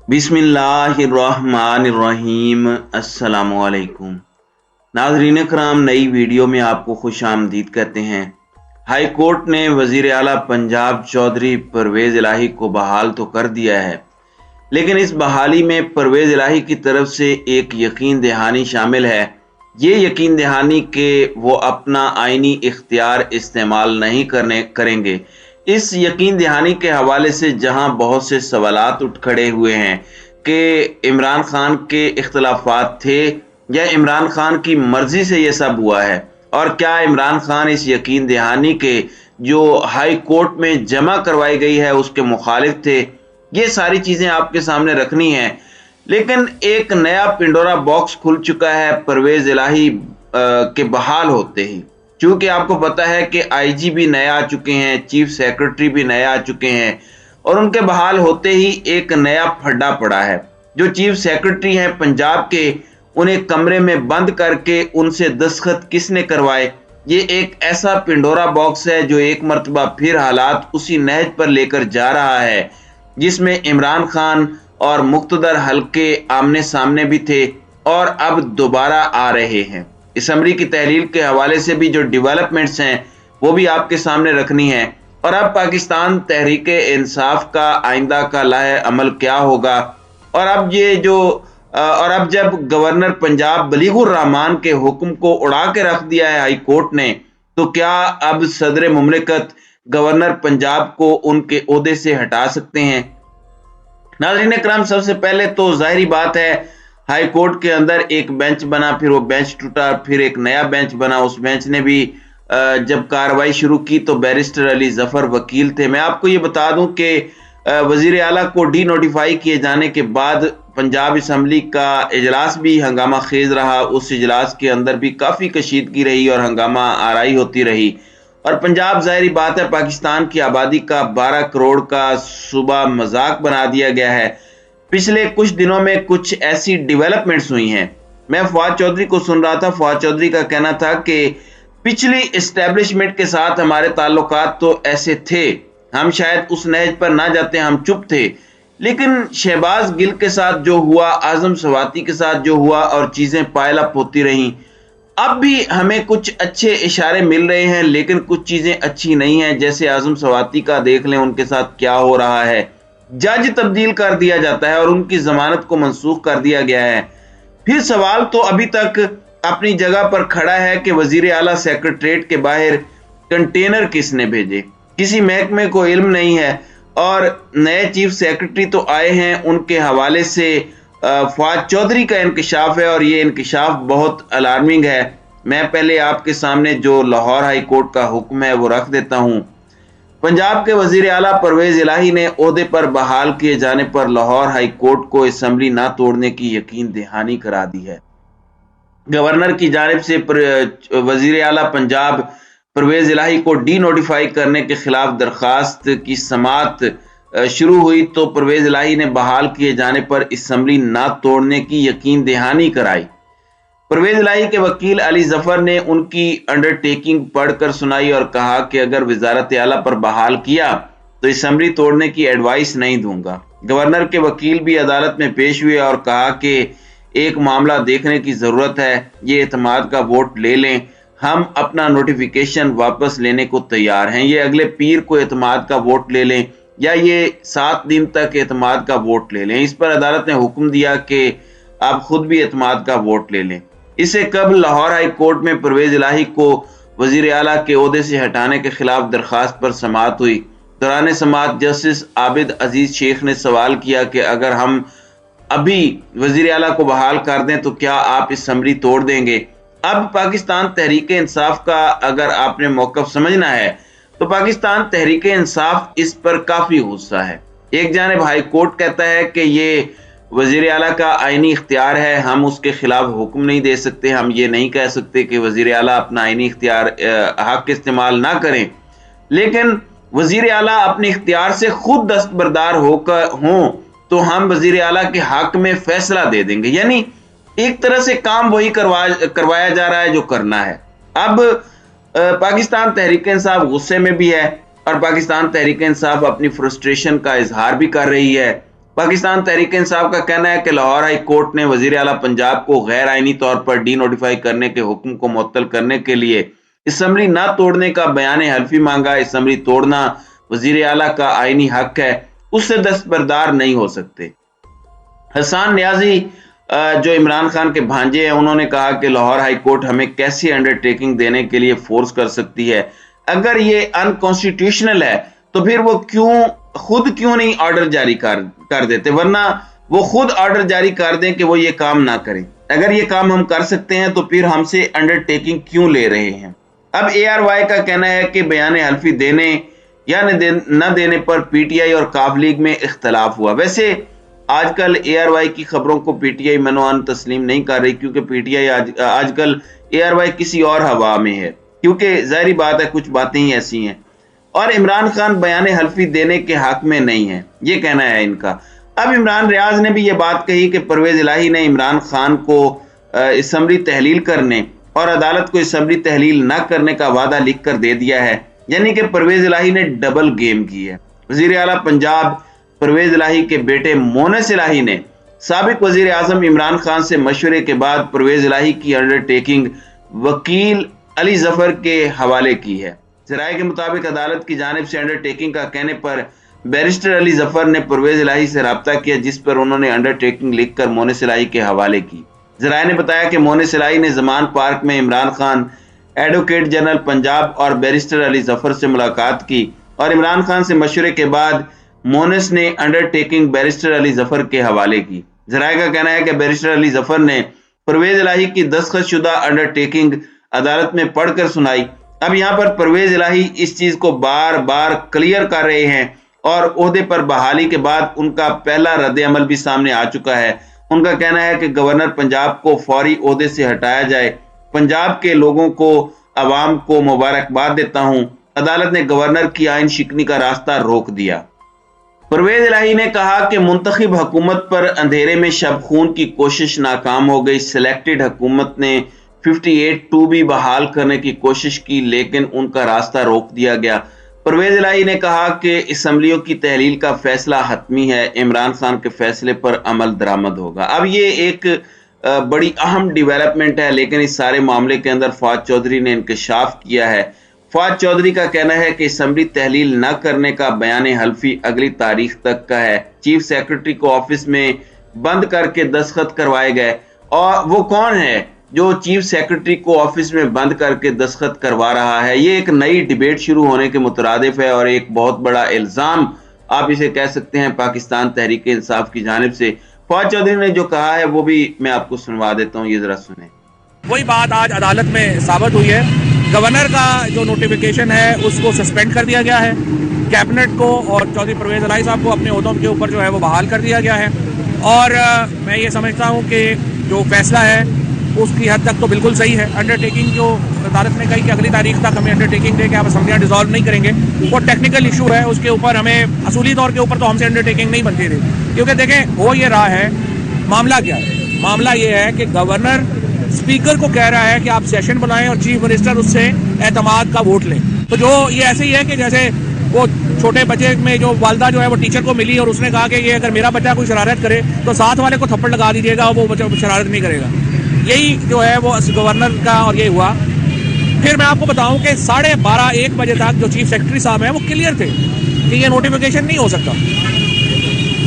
बिस्मिल्लाहिर्रहमानिर्रहीम। अस्सलामुअलैकुम नाज़रीन कराम, नई वीडियो में आपको खुश आमदीद कहते हैं। हाई कोर्ट ने वज़ीर आला पंजाब चौधरी परवेज़ इलाही को बहाल तो कर दिया है, लेकिन इस बहाली में परवेज़ इलाही की तरफ से एक यकीन दहानी शामिल है। ये यकीन दहानी कि वो अपना आइनी इख्तियार इस्तेमाल नहीं करेंगे। इस यकीन दहानी के हवाले से जहां बहुत से सवालात उठ खड़े हुए हैं कि इमरान खान के इख्तलाफात थे या इमरान खान की मर्जी से ये सब हुआ है, और क्या इमरान खान इस यकीन दहानी के जो हाई कोर्ट में जमा करवाई गई है उसके मुखालिफ थे। ये सारी चीज़ें आपके सामने रखनी है। लेकिन एक नया पिंडोरा बॉक्स खुल चुका है परवेज़ इलाही के बहाल होते ही। चूँकि आपको पता है कि आईजी भी नए आ चुके हैं, चीफ सेक्रेटरी भी नए आ चुके हैं, और उनके बहाल होते ही एक नया फड्डा पड़ा है। जो चीफ सेक्रेटरी हैं पंजाब के, उन्हें कमरे में बंद करके उनसे दस्तखत किसने करवाए, ये एक ऐसा पिंडोरा बॉक्स है जो एक मर्तबा फिर हालात उसी नहज पर लेकर जा रहा है जिसमें इमरान खान और मुक्तदर हल्के आमने सामने भी थे और अब दोबारा आ रहे हैं। असम्बली की तहलील के हवाले से भी जो डेवलपमेंट्स हैं वो भी आपके सामने रखनी है। और अब पाकिस्तान तहरीक इंसाफ का आइंदा का लाहे अमल क्या होगा, और अब जब गवर्नर पंजाब बलीगुर रहमान के हुक्म को उड़ा के रख दिया है हाई कोर्ट ने, तो क्या अब सदर मुमलिकत गवर्नर पंजाब को उनके ओहदे से हटा सकते हैं? नाज़रीन करम, सबसे पहले तो जाहिर बात है हाई कोर्ट के अंदर एक बेंच बना, फिर वो बेंच टूटा, फिर एक नया बेंच बना। उस बेंच ने भी जब कार्रवाई शुरू की तो बैरिस्टर अली जफर वकील थे। मैं आपको ये बता दूं कि वजीर आला को डी नोटिफाई किए जाने के बाद पंजाब असम्बली का इजलास भी हंगामा खेज रहा। उस इजलास के अंदर भी काफ़ी कशीदगी रही और हंगामा आराई होती रही। और पंजाब जाहिर बात है पाकिस्तान की आबादी का 12 करोड़ का सूबा मजाक बना दिया गया है। पिछले कुछ दिनों में कुछ ऐसी डेवलपमेंट्स हुई हैं। मैं फवाद चौधरी को सुन रहा था, फवाद चौधरी का कहना था कि पिछली एस्टेब्लिशमेंट के साथ हमारे ताल्लुकात तो ऐसे थे, हम शायद उस नहज पर ना जाते, हम चुप थे, लेकिन शहबाज गिल के साथ जो हुआ, आजम सवाती के साथ जो हुआ, और चीज़ें पायल अप होती रहीं। अब भी हमें कुछ अच्छे इशारे मिल रहे हैं, लेकिन कुछ चीज़ें अच्छी नहीं हैं। जैसे आजम सवाती का देख लें, उनके साथ क्या हो रहा है। जज तब्दील कर दिया जाता है और उनकी जमानत को मनसूख कर दिया गया है। फिर सवाल तो अभी तक अपनी जगह पर खड़ा है कि वजीर आला सेक्रेटरीट के बाहर कंटेनर किसने भेजे, किसी महकमे को इल्म नहीं है। और नए चीफ सेक्रेटरी तो आए हैं, उनके हवाले से फवाद चौधरी का इंकशाफ है, और ये इंकशाफ बहुत अलार्मिंग है। मैं पहले आपके सामने जो लाहौर हाई कोर्ट का हुक्म है वो रख देता हूँ। पंजाब के वजीर आला परवेज इलाही ने ओहदे पर बहाल किए जाने पर लाहौर हाई कोर्ट को असम्बली ना तोड़ने की यकीन दहानी करा दी है। गवर्नर की जानिब से वजीर आला पंजाब परवेज इलाही को डी नोटिफाई करने के खिलाफ दरखास्त की समात शुरू हुई तो परवेज इलाही ने बहाल किए जाने पर असम्बली ना तोड़ने की यकीन दहानी कराई। परवेज इलाही के वकील अली जफर ने उनकी अंडरटेकिंग पढ़कर सुनाई और कहा कि अगर वजारत आला पर बहाल किया तो असम्बली तोड़ने की एडवाइस नहीं दूंगा। गवर्नर के वकील भी अदालत में पेश हुए और कहा कि एक मामला देखने की जरूरत है, ये एतमाद का वोट ले लें, हम अपना नोटिफिकेशन वापस लेने को तैयार हैं। ये अगले पीर को एतमाद का वोट ले लें या ये 7 दिन तक एतमाद का वोट ले लें। इस पर अदालत ने हुक्म दिया कि आप खुद भी एतमाद का वोट ले लें। इससे कबल लाहौर हाई कोर्ट में परवेज इलाही को वजीर आला के ओहदे से हटाने के खिलाफ दरखास्त पर समाअत हुई। दौरान समाअत जस्टिस आबिद अजीज शेख ने सवाल किया कि अगर हम अभी वजीर आला को बहाल कर दें तो क्या आप असम्बली तोड़ देंगे? अब पाकिस्तान तहरीक इंसाफ का अगर आपने मौक़िफ़ समझना है तो पाकिस्तान तहरीक इंसाफ इस पर काफ़ी गुस्सा है। एक जानिब हाई कोर्ट कहता है कि ये वजीर आला का आइनी इख्तियार है, हम उसके खिलाफ हुक्म नहीं दे सकते, हम ये नहीं कह सकते कि वजीर आला अपना आइनी इख्तियार हक इस्तेमाल ना करें, लेकिन वजीर आला अपने इख्तियार से खुद दस्तबरदार हों तो हम वजीर आला के हक में फैसला दे देंगे। यानी एक तरह से काम वही करवाया जा रहा है जो करना है। अब पाकिस्तान तहरीक इंसाफ गुस्से में भी है और पाकिस्तान तहरीक इंसाफ अपनी फ्रस्ट्रेशन का इजहार भी कर रही है। पाकिस्तान तहरीक इंसाफ का कहना है कि लाहौर हाई कोर्ट ने वजीर आला पंजाब को गैर आईनी तौर पर डी नोटिफाई करने के हुक्म को मुअत्तल करने के लिए असम्बली न तोड़ने का बयान हल्फी मांगा। असम्बली तोड़ना वजीर आला का आईनी हक है, उससे दस्तबरदार नहीं हो सकते। हसन नियाजी जो इमरान खान के भांजे हैं, उन्होंने कहा कि लाहौर हाई कोर्ट हमें कैसी अंडरटेकिंग देने के लिए फोर्स कर सकती है? अगर ये अनकॉन्स्टिट्यूशनल है तो फिर वो खुद क्यों नहीं ऑर्डर जारी कर देते, वरना वो खुद ऑर्डर जारी कर दें कि वो ये काम ना करें। अगर ये काम हम कर सकते हैं तो फिर हमसे अंडरटेकिंग क्यों ले रहे हैं? अब ARY का कहना है कि बयान हल्फी देने या न देने पर PTI और काफ लीग में इख्तलाफ हुआ। वैसे आजकल ARY की खबरों को PTI मनोअन तस्लीम नहीं कर रही, क्योंकि PTI आजकल ARY किसी और हवा में है, क्योंकि जाहिर बात है कुछ बातें ही ऐसी हैं। और इमरान खान बयान हल्फी देने के हक में नहीं है, ये कहना है इनका। अब इमरान रियाज ने भी ये बात कही कि परवेज इलाही ने इमरान खान को असम्बली तहलील करने और अदालत को असम्बली तहलील न करने का वादा लिख कर दे दिया है, यानी कि परवेज इलाही ने डबल गेम की है। वजीर आला पंजाब परवेज इलाही के बेटे मोनस इलाही ने साबिक वजीर आजम इमरान खान से मशवरे के बाद परवेज इलाही की अंडरटेकिंग वकील अली जफर के हवाले की है। जराये के मुताबिक अदालत की जानिब से अंडरटेकिंग का कहने पर बैरिस्टर अली जफर ने परवेज इलाही से रब्ता किया, जिस पर उन्होंने अंडरटेकिंग लिखकर मोनस इलाही के हवाले की। जराये ने बताया कि मोनस इलाही ने जमान पार्क में इमरान खान, एडवोकेट जनरल पंजाब और बैरिस्टर अली जफर से मुलाकात की और इमरान खान से मशवरे के बाद मोनस ने अंडरटेकिंग बैरिस्टर अली जफर के हवाले की। जराये का कहना है कि बैरिस्टर अली जफर ने परवेज इलाही की दस्तखतशुदा अंडरटेकिंग अदालत में पढ़कर सुनाई। अब यहाँ पर परवेज इलाही इस चीज को बार बार क्लियर कर रहे हैं और ओहदे पर बहाली के बाद उनका पहला रद्द अमल भी सामने आ चुका है। उनका कहना है कि गवर्नर पंजाब को फौरी ओहदे से हटाया जाए। पंजाब के लोगों को, अवाम को मुबारकबाद देता हूं, अदालत ने गवर्नर की आइन शिकनी का रास्ता रोक दिया। परवेज इलाही ने कहा कि मुंतखब हुकूमत पर अंधेरे में शब खून की कोशिश नाकाम हो गई। सिलेक्टेड हुकूमत ने 58(2) भी बहाल करने की कोशिश की, लेकिन उनका रास्ता रोक दिया गया। परवेज इलाही ने कहा कि असम्बलियों की तहलील का फैसला हतमी है, इमरान खान के फैसले पर अमल दरामद होगा। अब ये एक बड़ी अहम डेवलपमेंट है, लेकिन इस सारे मामले के अंदर फवाद चौधरी ने इंकशाफ किया है। फवाद चौधरी का कहना है कि असम्बली तहलील न करने का बयान हल्फी अगली तारीख तक का है। चीफ सेक्रेटरी को ऑफिस में बंद करके दस्तखत करवाए गए, और वो कौन है जो चीफ सेक्रेटरी को ऑफिस में बंद करके दस्तखत करवा रहा है? ये एक नई डिबेट शुरू होने के मुतरादिफ है और एक बहुत बड़ा इल्जाम आप इसे कह सकते हैं पाकिस्तान तहरीक इंसाफ की जानिब से। फवाद चौधरी ने जो कहा है वो भी मैं आपको सुनवा देता हूँ, ये जरा सुने। वही बात आज अदालत में साबित हुई है। गवर्नर का जो नोटिफिकेशन है उसको सस्पेंड कर दिया गया है, कैबिनेट को और चौधरी परवेज इलाही साहब को अपने ओहदों के ऊपर जो है वो बहाल कर दिया गया है। और मैं ये समझता हूँ कि जो फैसला है उसकी हद तक तो बिल्कुल सही है। अंडरटेकिंग जो अदालत ने कही कि अगली तारीख तक हमें अंडरटेकिंग दे के आप असम्बलियाँ डिसॉल्व नहीं करेंगे, वो टेक्निकल इशू है, उसके ऊपर हमें असूली तौर के ऊपर तो हमसे अंडरटेकिंग नहीं बनती थी। क्योंकि देखें हो ये रहा है, मामला क्या है? मामला ये है कि गवर्नर स्पीकर को कह रहा है कि आप सेशन बुलाएं और चीफ मिनिस्टर उससे एतमाद का वोट लें। तो जो ये ऐसे ही है कि जैसे वो छोटे बच्चे में जो वालदा जो है वो टीचर को मिली और उसने कहा कि ये अगर मेरा बच्चा कोई शरारत करे तो साथ वाले को थप्पड़ लगा दीजिएगा और वो बच्चा शरारत नहीं करेगा। यही जो है वो गवर्नर का, और ये हुआ। फिर मैं आपको बताऊं कि 12:30-1 बजे तक जो चीफ सेक्रेटरी साहब हैं वो क्लियर थे कि ये नोटिफिकेशन नहीं हो सकता।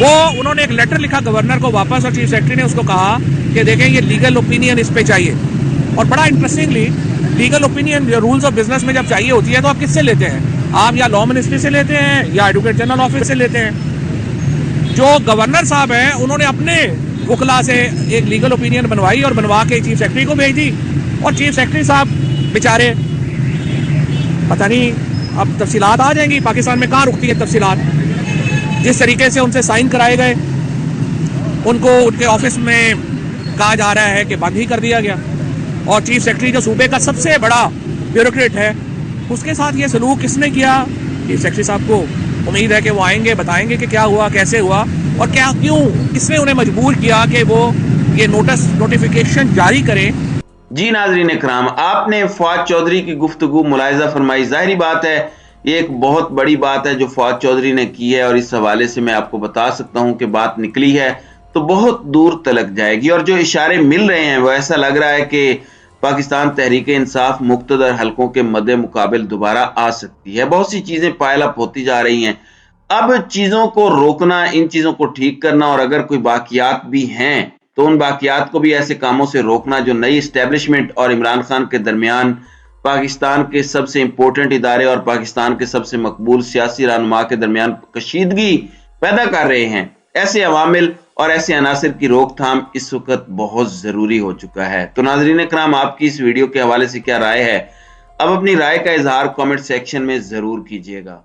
वो उन्होंने एक लेटर लिखा गवर्नर को वापस, और चीफ सेक्रेटरी ने उसको कहा कि देखें ये लीगल ओपिनियन इस पे चाहिए। और बड़ा interestingly legal opinion rules of business में जब चाहिए होती है तो आप किससे लेते हैं? आप या लॉ मिनिस्ट्री से लेते हैं या एडवोकेट जनरल ऑफिस से लेते हैं। जो गवर्नर साहब हैं उन्होंने अपने वकला से एक लीगल ओपिनियन बनवाई और बनवा के चीफ सेक्रेटरी को भेज दी। और चीफ सेक्रेटरी साहब बेचारे, पता नहीं अब तफसीलात आ जाएंगी, पाकिस्तान में कहाँ रुकती है तफसीलात। जिस तरीके से उनसे साइन कराए गए, उनको उनके ऑफिस में कहा जा रहा है कि बंद ही कर दिया गया। और चीफ सेक्रेटरी जो सूबे का सबसे बड़ा ब्यूरोक्रेट है, उसके साथ ये सलूक किसने किया? चीफ सेक्रेटरी साहब को उम्मीद है कि वो आएंगे, बताएंगे कि क्या हुआ, कैसे हुआ और क्या, क्यों, किसने उन्हें मजबूर किया कि वो ये नोटिफिकेशन जारी करें। जी नाज़रीन इकराम, आपने फवाद चौधरी की गुफ्तगू मुलाहिजा फरमाई। जाहिर बात है ये एक बहुत बड़ी बात है जो फवाद चौधरी ने की है, और इस हवाले से मैं आपको बता सकता हूं कि बात निकली है तो बहुत दूर तलक जाएगी। और जो इशारे मिल रहे हैं वो ऐसा लग रहा है कि पाकिस्तान तहरीक इंसाफ मुक्तदर हलकों के मद्दे मुकाबिल दोबारा आ सकती है। बहुत सी चीजें पायल अप होती जा रही हैं। अब चीजों को रोकना, इन चीजों को ठीक करना, और अगर कोई बाकियात भी हैं तो उन बाकियात को भी ऐसे कामों से रोकना जो नई इस्टेब्लिशमेंट और इमरान खान के दरमियान पाकिस्तान के सबसे इंपॉर्टेंट इदारे और पाकिस्तान के सबसे मकबूल सियासी रहनुमा के दरमियान कशीदगी पैदा कर रहे हैं। ऐसे अवामिल और ऐसे अनासिर की रोकथाम इस वक्त बहुत जरूरी हो चुका है। तो नाज़रीन इकराम, आपकी इस वीडियो के हवाले से क्या राय है? अब अपनी राय का इजहार कमेंट सेक्शन में जरूर कीजिएगा।